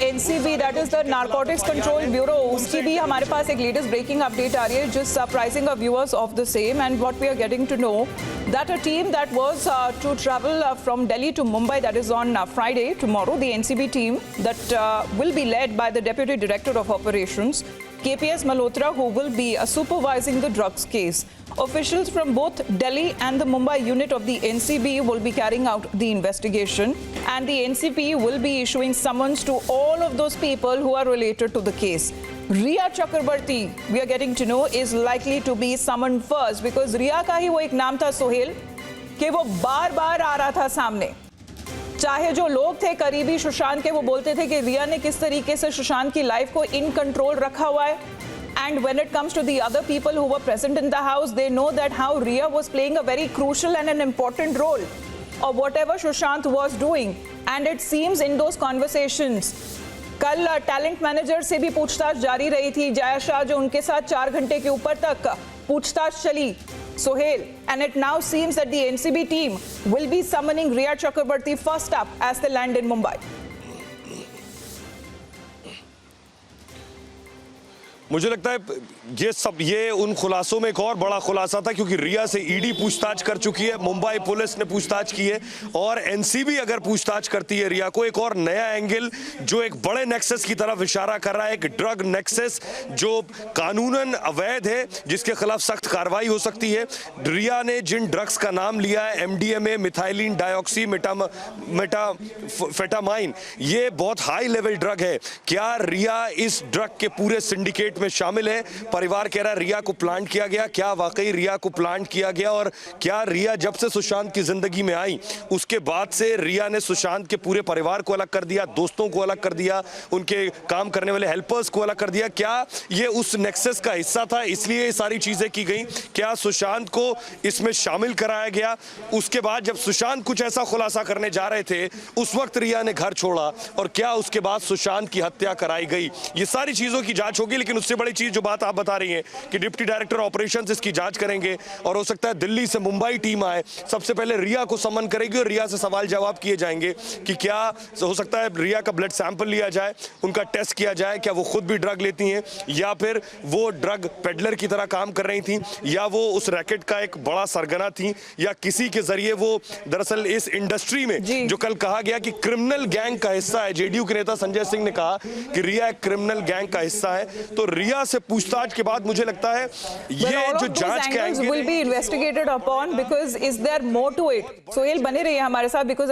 NCB that is the narcotics control bureau, उसकी भी हमारे पास एक लेटेस्ट ब्रेकिंग अपडेट आ रही है just surprising our viewers of the same and what we are getting to know that a team that was to travel from Delhi to Mumbai, that is on Friday, tomorrow, the NCB team that will be led by the Deputy Director of Operations, KPS Malhotra, who will be supervising the drugs case. Officials from both Delhi and the Mumbai unit of the NCB will be carrying out the investigation, and the NCB will be issuing summons to all of those people who are related to the case. Riya Chakrabarti, we are getting to know, is likely to be summoned first because Riya का ही वो एक नाम था सोहेल कि वो बार बार आ रहा था सामने। चाहे जो लोग थे करीबी सुशांत के, वो बोलते थे कि रिया ने किस तरीके से सुशांत की लाइफ को इन कंट्रोल रखा हुआ है। And when it comes to the other people who were present in the house, they know that how Riya was playing a very crucial and an important role of whatever Sushant was doing. And it seems in those conversations, कल talent manager से भी पूछताछ जारी रही थी, जया शाह, जो उनके साथ 4 घंटे के ऊपर तक पूछताछ चली Sohail, and it now seems that the NCB team will be summoning Riya Chakrabarti first up as they land in Mumbai. मुझे लगता है ये उन खुलासों में एक और बड़ा खुलासा था, क्योंकि रिया से ईडी पूछताछ कर चुकी है, मुंबई पुलिस ने पूछताछ की है, और एनसीबी अगर पूछताछ करती है रिया को, एक और नया एंगल जो एक बड़े नेक्सस की तरफ इशारा कर रहा है, एक ड्रग नेक्सस जो कानूनन अवैध है, जिसके खिलाफ सख्त कार्रवाई हो सकती है। रिया ने जिन ड्रग्स का नाम लिया है, एमडीएमए, मिथाइलिन डाइऑक्सी मेटाफेटामाइन, ये बहुत हाई लेवल ड्रग है। क्या रिया इस ड्रग के पूरे सिंडिकेट में शामिल है? परिवार कह रहा है रिया को प्लांट किया गया। क्या वाकई रिया को प्लांट किया गया? और क्या रिया जब से सुशांत की जिंदगी में आई उसके बाद से रिया ने सुशांत के पूरे परिवार को अलग कर दिया, दोस्तों को अलग कर दिया, उनके काम करने वाले हेल्पर्स को अलग कर दिया? क्या ये उस नेक्सस का हिस्सा था, इसलिए ये सारी चीजें की गई? क्या सुशांत को इसमें शामिल कराया गया? उसके बाद जब सुशांत कुछ ऐसा खुलासा करने जा रहे थे, उस वक्त रिया ने घर छोड़ा, और क्या उसके बाद सुशांत की हत्या कराई गई? ये सारी चीजों की जांच होगी, लेकिन उससे बड़ी चीज जो बात आप बता रही हैं कि डिप्टी डायरेक्टर ऑपरेशंस इसकी जांच करेंगे, और हो सकता है दिल्ली से मुंबई टीम आए, सबसे पहले रिया को समन करेगी और रिया से सवाल जवाब किए जाएंगे कि क्या हो सकता है रिया का ब्लड सैंपल लिया जाए, उनका टेस्ट किया जाए, क्या वो खुद भी ड्रग लेती हैं, या फिर वो ड्रग पेडलर की तरह काम कर रही थी, या वो उस रैकेट का एक बड़ा सरगना थी, या किसी के जरिए वो दरअसल इस इंडस्ट्री में जो कल कहा गया कि क्रिमिनल गैंग का हिस्सा है। जेडीयू के नेता संजय सिंह ने कहा कि रिया एक क्रिमिनल गैंग का हिस्सा है। तो रिया से पूछताछ के बाद मुझे लगता है ये जो जांच के angle will be investigated upon because is there more to it? Sohail बने रहिए हमारे साथ because